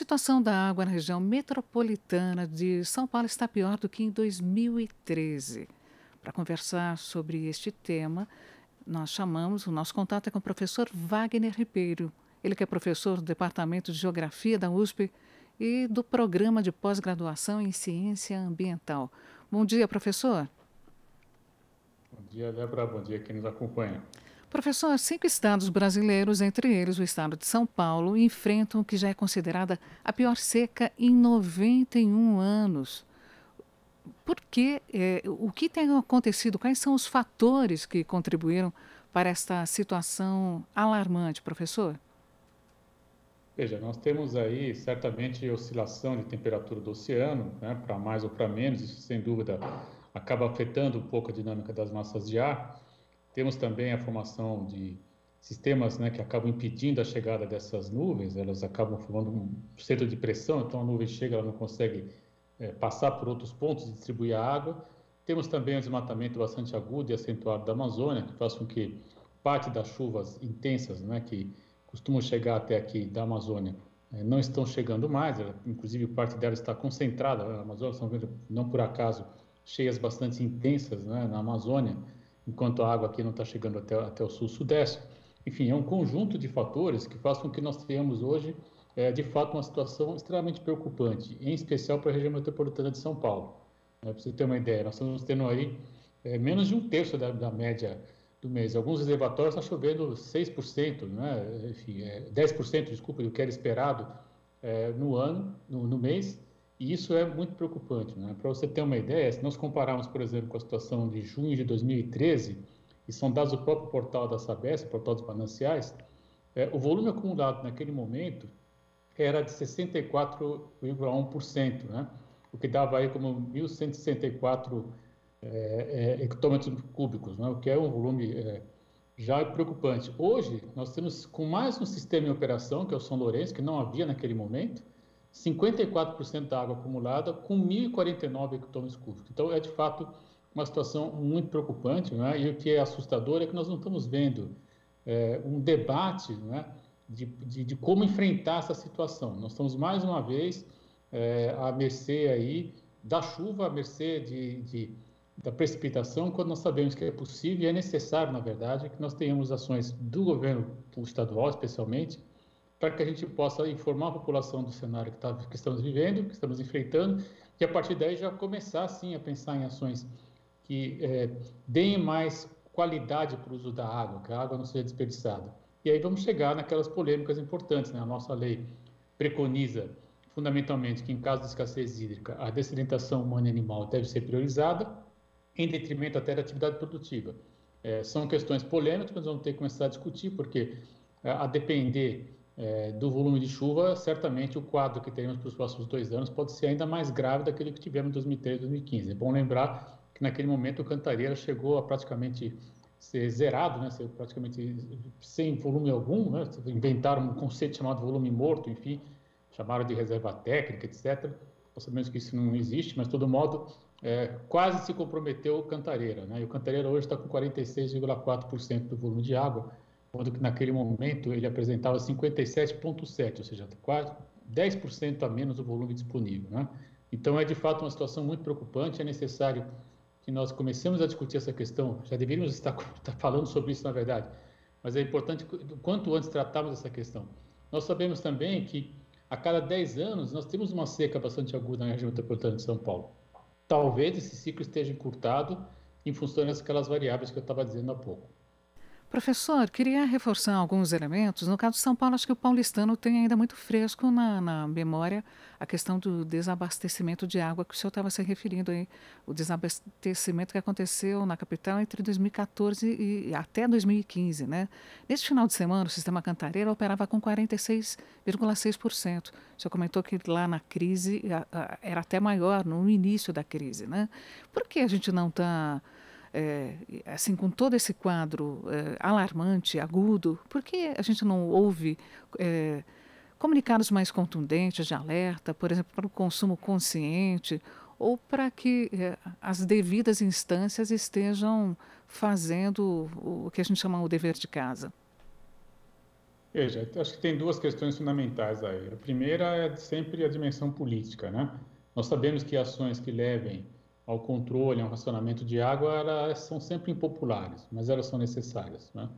A situação da água na região metropolitana de São Paulo está pior do que em 2013. Para conversar sobre este tema, o nosso contato é com o professor Wagner Ribeiro. Ele que é professor do Departamento de Geografia da USP e do Programa de Pós-Graduação em Ciência Ambiental. Bom dia, professor. Bom dia, Débora. Bom dia quem nos acompanha. Professor, 5 estados brasileiros, entre eles o estado de São Paulo, enfrentam o que já é considerada a pior seca em 91 anos. Por quê? O que tem acontecido? Quais são os fatores que contribuíram para esta situação alarmante, professor? Veja, nós temos aí certamente oscilação de temperatura do oceano, né, para mais ou para menos, isso sem dúvida acaba afetando um pouco a dinâmica das massas de ar. Temos também a formação de sistemas, né, que acabam impedindo a chegada dessas nuvens, elas acabam formando um centro de pressão, então a nuvem chega, ela não consegue passar por outros pontos e distribuir a água. Temos também o desmatamento bastante agudo e acentuado da Amazônia, que faz com que parte das chuvas intensas, né, que costumam chegar até aqui da Amazônia, não estão chegando mais, inclusive parte dela está concentrada, a Amazônia, estão vendo, não por acaso, cheias bastante intensas, né, na Amazônia, enquanto a água aqui não está chegando até o sul-sudeste. Enfim, é um conjunto de fatores que faz com que nós tenhamos hoje, de fato, uma situação extremamente preocupante, em especial para a região metropolitana de São Paulo. Para você ter uma ideia, nós estamos tendo aí menos de um terço da média do mês. Alguns reservatórios está chovendo 6%, né? Enfim, 10%, desculpa, do que era esperado no ano, no mês, e isso é muito preocupante, né? Para você ter uma ideia, se nós compararmos, por exemplo, com a situação de junho de 2013, e são dados do próprio portal da Sabesp, portal dos mananciais, o volume acumulado naquele momento era de 64,1%, né? O que dava aí como 1.164 hectômetros cúbicos, né? O que é um volume já preocupante. Hoje, nós temos, com mais um sistema em operação, que é o São Lourenço, que não havia naquele momento, 54% da água acumulada com 1.049 hectômetros cúbicos. Então, é de fato uma situação muito preocupante, né? E o que é assustador é que nós não estamos vendo um debate, né, de como enfrentar essa situação. Nós estamos, mais uma vez, à mercê aí da chuva, à mercê da precipitação, quando nós sabemos que é possível e é necessário, na verdade, que nós tenhamos ações do governo estadual, especialmente, para que a gente possa informar a população do cenário que estamos vivendo, que estamos enfrentando, e a partir daí já começar, sim, a pensar em ações que deem mais qualidade para o uso da água, que a água não seja desperdiçada. E aí vamos chegar naquelas polêmicas importantes, né? A nossa lei preconiza, fundamentalmente, que em caso de escassez hídrica, a dessedentação humana e animal deve ser priorizada, em detrimento até da atividade produtiva. São questões polêmicas, mas vamos ter que começar a discutir, porque a depender do volume de chuva, certamente o quadro que teremos para os próximos 2 anos pode ser ainda mais grave daquele que tivemos em 2013 e 2015. É bom lembrar que naquele momento o Cantareira chegou a praticamente ser zerado, né, ser praticamente sem volume algum, né, inventaram um conceito chamado volume morto, enfim, chamaram de reserva técnica, etc. Nós sabemos que isso não existe, mas de todo modo quase se comprometeu o Cantareira, né, e o Cantareira hoje está com 46,4% do volume de água, quando que naquele momento ele apresentava 57,7%, ou seja, quase 10% a menos do volume disponível, né? Então é de fato uma situação muito preocupante, é necessário que nós comecemos a discutir essa questão, já deveríamos estar falando sobre isso na verdade, mas é importante quanto antes tratarmos essa questão. Nós sabemos também que a cada 10 anos nós temos uma seca bastante aguda na região metropolitana de São Paulo. Talvez esse ciclo esteja encurtado em função daquelas variáveis que eu estava dizendo há pouco. Professor, queria reforçar alguns elementos. No caso de São Paulo, acho que o paulistano tem ainda muito fresco na memória a questão do desabastecimento de água que o senhor estava se referindo aí. O desabastecimento que aconteceu na capital entre 2014 e até 2015, né? Neste final de semana, o sistema Cantareira operava com 46,6%. O senhor comentou que lá na crise era até maior, no início da crise, né? Por que a gente não está assim, com todo esse quadro alarmante, agudo, por que a gente não ouve comunicados mais contundentes de alerta, por exemplo, para o consumo consciente, ou para que as devidas instâncias estejam fazendo o que a gente chama o dever de casa? Veja, acho que tem duas questões fundamentais aí. A primeira é sempre a dimensão política, né? Nós sabemos que ações que levem ao controle, ao racionamento de água, elas são sempre impopulares, mas elas são necessárias, né?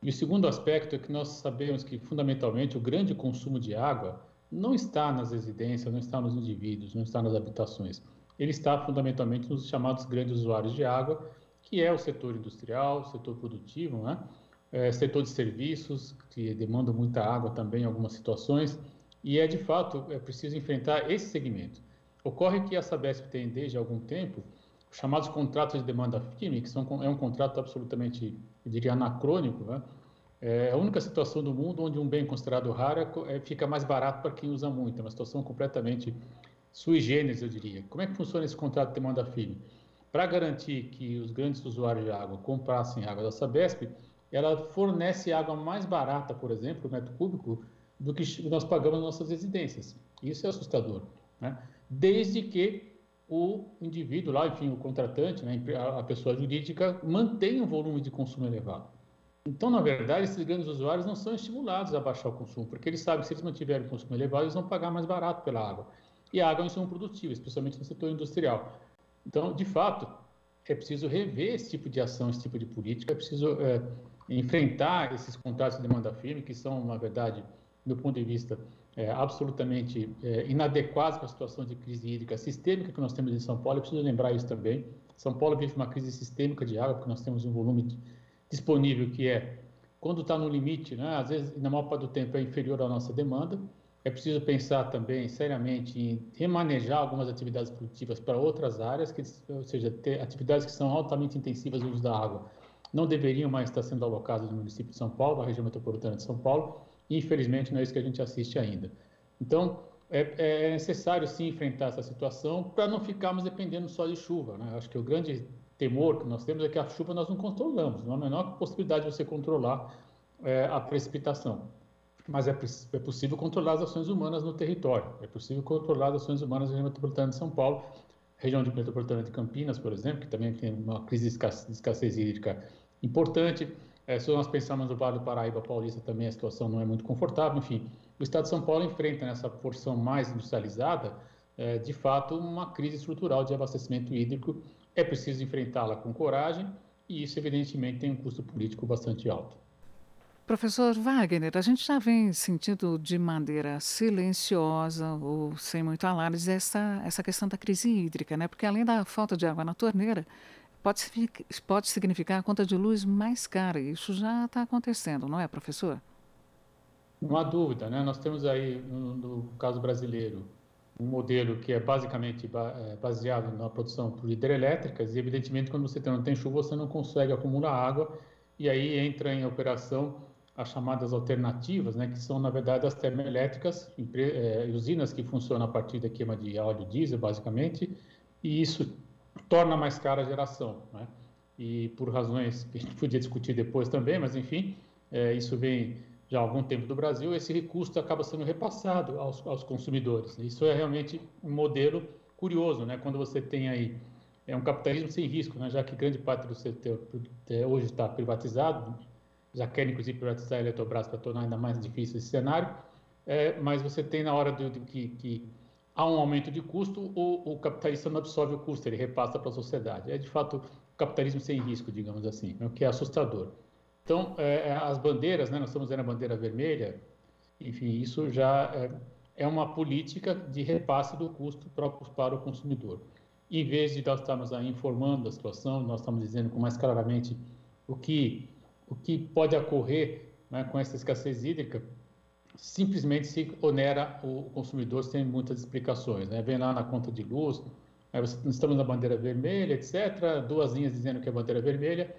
E o segundo aspecto é que nós sabemos que, fundamentalmente, o grande consumo de água não está nas residências, não está nos indivíduos, não está nas habitações. Ele está, fundamentalmente, nos chamados grandes usuários de água, que é o setor industrial, o setor produtivo, né? Setor de serviços, que demandam muita água também em algumas situações, e de fato, é preciso enfrentar esse segmento. Ocorre que a Sabesp tem, desde algum tempo, os chamados contratos de demanda firme, é um contrato absolutamente, eu diria, anacrônico, né? É a única situação do mundo onde um bem considerado raro fica mais barato para quem usa muito, é uma situação completamente sui generis, eu diria. Como é que funciona esse contrato de demanda firme? Para garantir que os grandes usuários de água comprassem água da Sabesp, ela fornece água mais barata, por exemplo, por metro cúbico, do que nós pagamos nas nossas residências. Isso é assustador, né? Desde que o indivíduo lá, enfim, o contratante, né, a pessoa jurídica, mantenha um volume de consumo elevado. Então, na verdade, esses grandes usuários não são estimulados a baixar o consumo, porque eles sabem que se eles mantiverem o consumo elevado, eles vão pagar mais barato pela água. E a água é um insumo produtivo, especialmente no setor industrial. Então, de fato, é preciso rever esse tipo de ação, esse tipo de política, é preciso enfrentar esses contratos de demanda firme, que são, na verdade, do ponto de vista absolutamente inadequados para a situação de crise hídrica sistêmica que nós temos em São Paulo. É preciso lembrar isso também. São Paulo vive uma crise sistêmica de água, porque nós temos um volume disponível que quando está no limite, né, às vezes, na maior parte do tempo, é inferior à nossa demanda. É preciso pensar também seriamente em remanejar algumas atividades produtivas para outras áreas, ou seja, ter atividades que são altamente intensivas no uso da água, não deveriam mais estar sendo alocadas no município de São Paulo, na região metropolitana de São Paulo, e infelizmente não é isso que a gente assiste ainda. Então, é necessário sim enfrentar essa situação para não ficarmos dependendo só de chuva, né? Acho que o grande temor que nós temos é que a chuva nós não controlamos, não há a menor possibilidade de você controlar a precipitação. Mas é possível controlar as ações humanas no território, é possível controlar as ações humanas na região metropolitana de São Paulo, região metropolitana de Campinas, por exemplo, que também tem uma crise de escassez hídrica importante. Se nós pensarmos no Vale do Paraíba Paulista, também a situação não é muito confortável. Enfim, o estado de São Paulo enfrenta nessa porção mais industrializada, de fato, uma crise estrutural de abastecimento hídrico. É preciso enfrentá-la com coragem e isso, evidentemente, tem um custo político bastante alto. Professor Wagner, a gente já vem sentindo de maneira silenciosa ou sem muito alarde essa questão da crise hídrica, né? Porque além da falta de água na torneira, pode significar a conta de luz mais cara. Isso já está acontecendo, não é, professor? Não há dúvida, né? Nós temos aí, no caso brasileiro, um modelo que é basicamente baseado na produção por hidrelétricas e, evidentemente, quando você não tem chuva, você não consegue acumular água e aí entra em operação as chamadas alternativas, né, que são, na verdade, as termoelétricas, usinas que funcionam a partir da queima de óleo diesel, basicamente, e isso torna mais cara a geração, né? E por razões que a gente podia discutir depois também, mas, enfim, isso vem já há algum tempo do Brasil, esse custo acaba sendo repassado aos consumidores. Isso é realmente um modelo curioso, né? Quando você tem aí um capitalismo sem risco, né? Já que grande parte do setor hoje está privatizado, já querem inclusive privatizar a Eletrobras para tornar ainda mais difícil esse cenário, mas você tem na hora que há um aumento de custo, o capitalista não absorve o custo, ele repassa para a sociedade. É de fato o capitalismo sem risco, digamos assim, o que é assustador. Então, as bandeiras, né, nós estamos vendo a bandeira vermelha, enfim, isso já é uma política de repasse do custo para o consumidor. Em vez de nós estarmos aí informando a situação, nós estamos dizendo com mais claramente o que pode ocorrer, né, com essa escassez hídrica, simplesmente se onera o consumidor sem muitas explicações, né? Vem lá na conta de luz, estamos na bandeira vermelha, etc., duas linhas dizendo que é bandeira vermelha,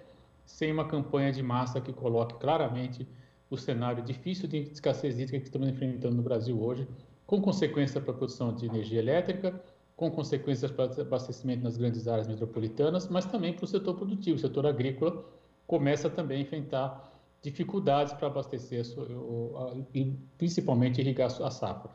sem uma campanha de massa que coloque claramente o cenário difícil de escassez hídrica que estamos enfrentando no Brasil hoje, com consequências para a produção de energia elétrica, com consequências para o abastecimento nas grandes áreas metropolitanas, mas também para o setor produtivo. O setor agrícola começa também a enfrentar dificuldades para abastecer e principalmente irrigar a safra.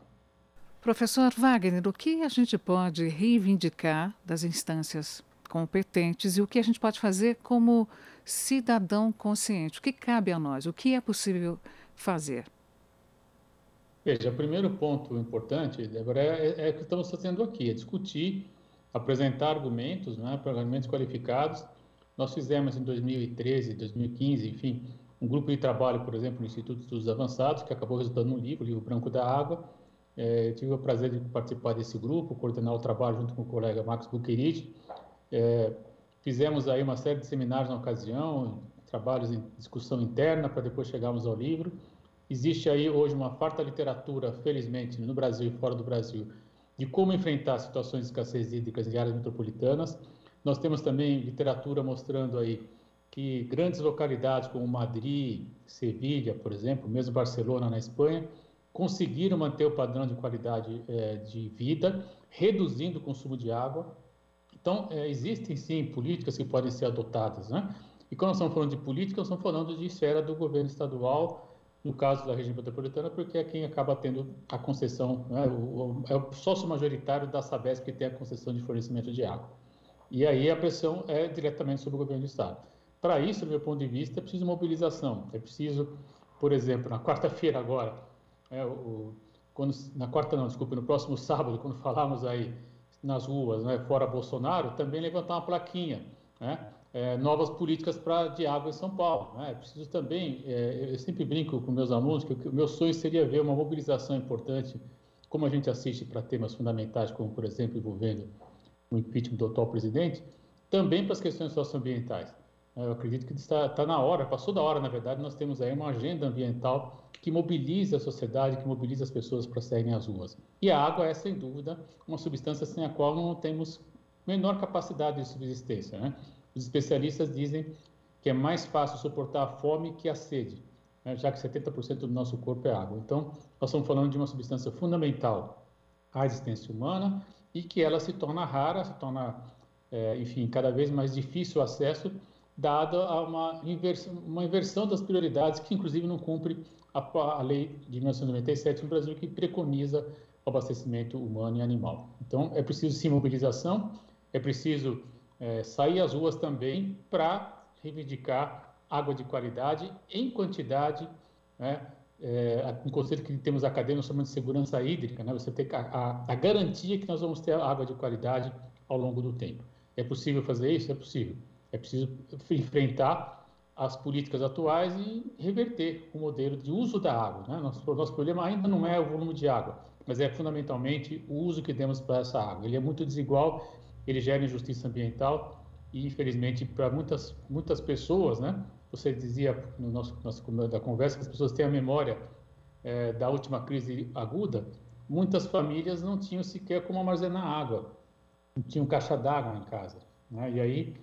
Professor Wagner, o que a gente pode reivindicar das instâncias competentes e o que a gente pode fazer como cidadão consciente? O que cabe a nós? O que é possível fazer? Veja, o primeiro ponto importante, Débora, é o que estamos fazendo aqui, é discutir, apresentar argumentos, né, para argumentos qualificados. Nós fizemos em 2013, 2015, enfim, um grupo de trabalho, por exemplo, no Instituto de Estudos Avançados, que acabou resultando num livro, o Livro Branco da Água. Tive o prazer de participar desse grupo, coordenar o trabalho junto com o colega Marcos Buquerite. Fizemos aí uma série de seminários na ocasião, trabalhos em discussão interna, para depois chegarmos ao livro. Existe aí hoje uma farta literatura, felizmente, no Brasil e fora do Brasil, de como enfrentar situações de escassez hídrica em áreas metropolitanas. Nós temos também literatura mostrando aí que grandes localidades como Madrid, Sevilha, por exemplo, mesmo Barcelona na Espanha, conseguiram manter o padrão de qualidade de vida, reduzindo o consumo de água. Então, existem sim políticas que podem ser adotadas, né? E quando nós estamos falando de política, nós estamos falando de esfera do governo estadual, no caso da região metropolitana, porque é quem acaba tendo a concessão, né? É o sócio majoritário da Sabesp que tem a concessão de fornecimento de água. E aí a pressão é diretamente sobre o governo do estado. Para isso, do meu ponto de vista, é preciso mobilização. É preciso, por exemplo, na quarta-feira agora, no próximo sábado, quando falarmos aí nas ruas, né, fora Bolsonaro, também levantar uma plaquinha, né? Novas políticas de água em São Paulo. Né? É preciso também, eu sempre brinco com meus alunos que o meu sonho seria ver uma mobilização importante, como a gente assiste para temas fundamentais, como, por exemplo, envolvendo o impeachment do atual presidente, também para as questões socioambientais. Eu acredito que está na hora, passou da hora, na verdade, nós temos aí uma agenda ambiental que mobilize a sociedade, que mobilize as pessoas para saírem às ruas. E a água é, sem dúvida, uma substância sem a qual não temos menor capacidade de subsistência, né? Os especialistas dizem que é mais fácil suportar a fome que a sede, né? Já que 70% do nosso corpo é água. Então, nós estamos falando de uma substância fundamental à existência humana e que ela se torna rara, se torna, enfim, cada vez mais difícil o acesso, dada a uma inversão das prioridades, que inclusive não cumpre a lei de 1997 no Brasil, que preconiza o abastecimento humano e animal. Então, é preciso sim mobilização, é preciso sair às ruas também para reivindicar água de qualidade em quantidade, né? Um conceito que temos acadêmicos chamamos de segurança hídrica, né? Você ter a garantia que nós vamos ter água de qualidade ao longo do tempo. É possível fazer isso? É possível. É preciso enfrentar as políticas atuais e reverter o modelo de uso da água, né? Nosso problema ainda não é o volume de água, mas é fundamentalmente o uso que demos para essa água. Ele é muito desigual, ele gera injustiça ambiental e, infelizmente, para muitas pessoas, né? Você dizia no nosso da conversa que as pessoas têm a memória da última crise aguda. Muitas famílias não tinham sequer como armazenar água, não tinham caixa d'água em casa, né? E aí,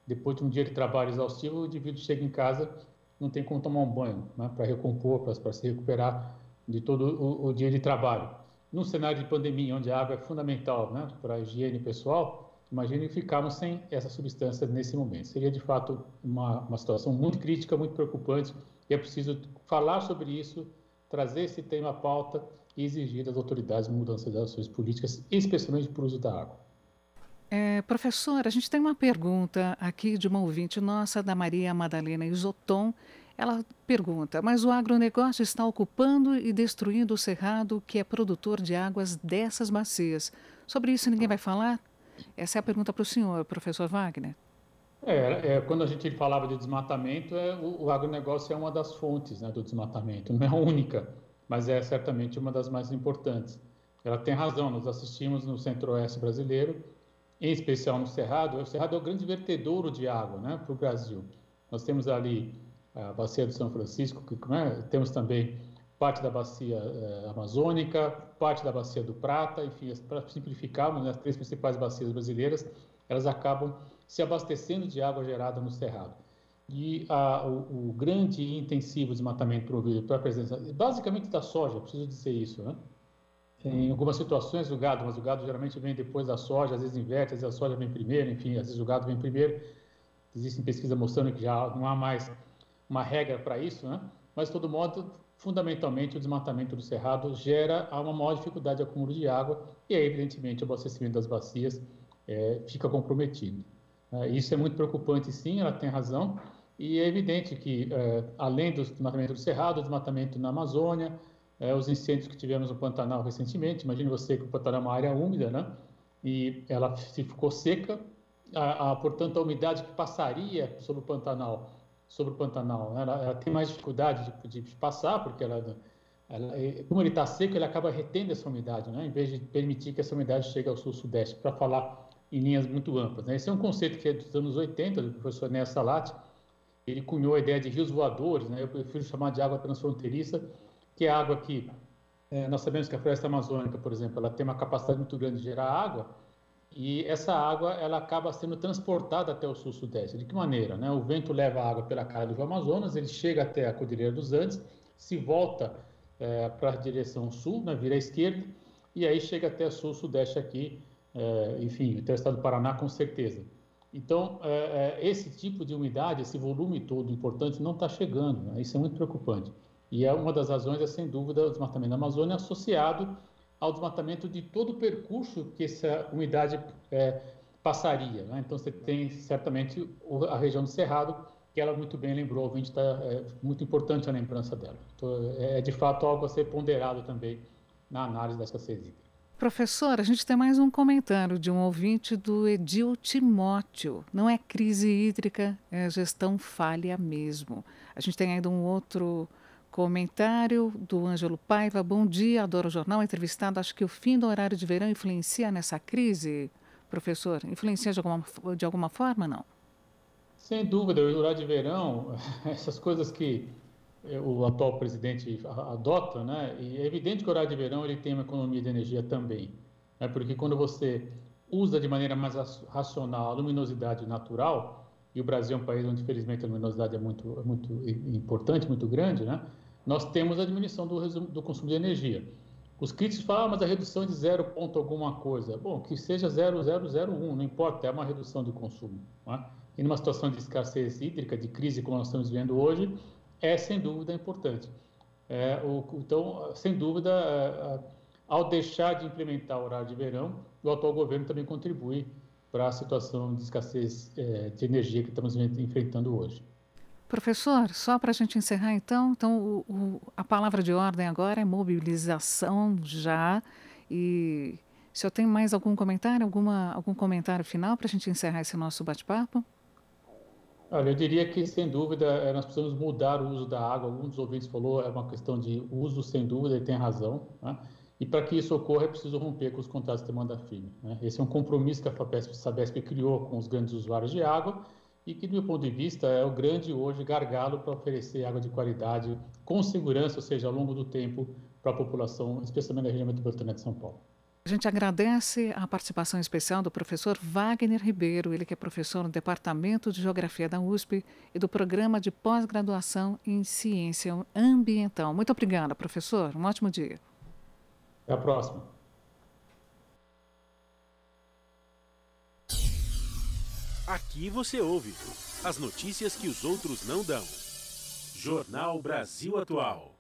depois de um dia de trabalho exaustivo, o indivíduo chega em casa, não tem como tomar um banho, né? Para recompor, para se recuperar de todo o dia de trabalho. Num cenário de pandemia, onde a água é fundamental, né, para a higiene pessoal, imagine ficarmos sem essa substância nesse momento. Seria, de fato, uma situação muito crítica, muito preocupante, e é preciso falar sobre isso, trazer esse tema à pauta e exigir das autoridades mudança das ações políticas, especialmente para o uso da água. Professor, a gente tem uma pergunta aqui de uma ouvinte nossa, da Maria Madalena Isoton. Ela pergunta, mas o agronegócio está ocupando e destruindo o cerrado que é produtor de águas dessas bacias. Sobre isso ninguém vai falar? Essa é a pergunta para o senhor, professor Wagner. Quando a gente falava de desmatamento, o agronegócio é uma das fontes, né, do desmatamento. Não é a única, mas é certamente uma das mais importantes. Ela tem razão, nós assistimos no centro-oeste brasileiro, em especial no Cerrado. O Cerrado é o grande vertedouro de água, né, para o Brasil. Nós temos ali a bacia do São Francisco, né, temos também parte da bacia amazônica, parte da bacia do Prata, enfim, para simplificarmos, né, as 3 principais bacias brasileiras, elas acabam se abastecendo de água gerada no Cerrado. E o grande e intensivo desmatamento promovido pela presença, basicamente da soja, preciso dizer isso, né? Em algumas situações do gado, mas o gado geralmente vem depois da soja, às vezes inverte, às vezes a soja vem primeiro, enfim, às vezes o gado vem primeiro. Existem pesquisas mostrando que já não há mais uma regra para isso, né? Mas, de todo modo, fundamentalmente, o desmatamento do cerrado gera uma maior dificuldade de acúmulo de água e, aí, evidentemente, o abastecimento das bacias fica comprometido. Isso é muito preocupante, sim, ela tem razão, e é evidente que, além do desmatamento do cerrado, o desmatamento na Amazônia, os incêndios que tivemos no Pantanal recentemente. Imagine você que o Pantanal é uma área úmida, né? E ela se ficou seca, portanto, a umidade que passaria sobre o Pantanal, né? Ela tem mais dificuldade de passar, porque como ele está seco, ele acaba retendo essa umidade, né? Em vez de permitir que essa umidade chegue ao sul-sudeste, para falar em linhas muito amplas, né? Esse é um conceito que é dos anos 80, do professor Néa Salati. Ele cunhou a ideia de rios voadores, né? Eu prefiro chamar de água transfronteiriça, que é água que nós sabemos que a floresta amazônica, por exemplo, ela tem uma capacidade muito grande de gerar água, e essa água ela acaba sendo transportada até o sul-sudeste. De que maneira, né? O vento leva a água pela cara do Rio Amazonas, ele chega até a Cordilheira dos Andes, se volta para a direção sul, né? Vira à esquerda, e aí chega até o sul-sudeste aqui, enfim, até o estado do Paraná com certeza. Então, esse tipo de umidade, esse volume todo importante não está chegando, né? Isso é muito preocupante. E uma das razões sem dúvida, o desmatamento da Amazônia associado ao desmatamento de todo o percurso que essa umidade passaria, né? Então, você tem certamente a região do Cerrado, que ela muito bem lembrou, o ouvinte muito importante a lembrança dela. Então, é de fato algo a ser ponderado também na análise da escassez hídrica. Professor, a gente tem mais um comentário de um ouvinte do Edil Timóteo. Não é crise hídrica, é gestão falha mesmo. A gente tem ainda um outro comentário do Ângelo Paiva. Bom dia, adoro o jornal. Entrevistado, acho que o fim do horário de verão influencia nessa crise, professor? Influencia de alguma forma, não? Sem dúvida, o horário de verão, essas coisas que o atual presidente adota, né? E é evidente que o horário de verão ele tem uma economia de energia também, né? Porque quando você usa de maneira mais racional a luminosidade natural, e o Brasil é um país onde infelizmente a luminosidade é muito importante, muito grande, né? Nós temos a diminuição do consumo de energia. Os críticos falam, mas a redução é de 0 ponto alguma coisa. Bom, que seja 0,001, não importa, é uma redução de consumo, né? E numa situação de escassez hídrica, de crise como nós estamos vivendo hoje, sem dúvida importante. Então, sem dúvida, ao deixar de implementar o horário de verão, o atual governo também contribui para a situação de escassez de energia que estamos enfrentando hoje. Professor, só para a gente encerrar então a palavra de ordem agora é mobilização já. E se eu tenho mais algum comentário, algum comentário final para a gente encerrar esse nosso bate-papo? Olha, eu diria que, sem dúvida, nós precisamos mudar o uso da água. Algum dos ouvintes falou, é uma questão de uso, sem dúvida, ele tem razão, né? E para que isso ocorra, é preciso romper com os contratos de demanda firme, né? Esse é um compromisso que a Sabesp criou com os grandes usuários de água e que, do meu ponto de vista, é o grande, hoje, gargalo para oferecer água de qualidade com segurança, ou seja, ao longo do tempo, para a população, especialmente na região metropolitana de São Paulo. A gente agradece a participação especial do professor Wagner Ribeiro, ele que é professor no Departamento de Geografia da USP e do Programa de Pós-Graduação em Ciência Ambiental. Muito obrigada, professor. Um ótimo dia. Até a próxima. Aqui você ouve as notícias que os outros não dão. Jornal Brasil Atual.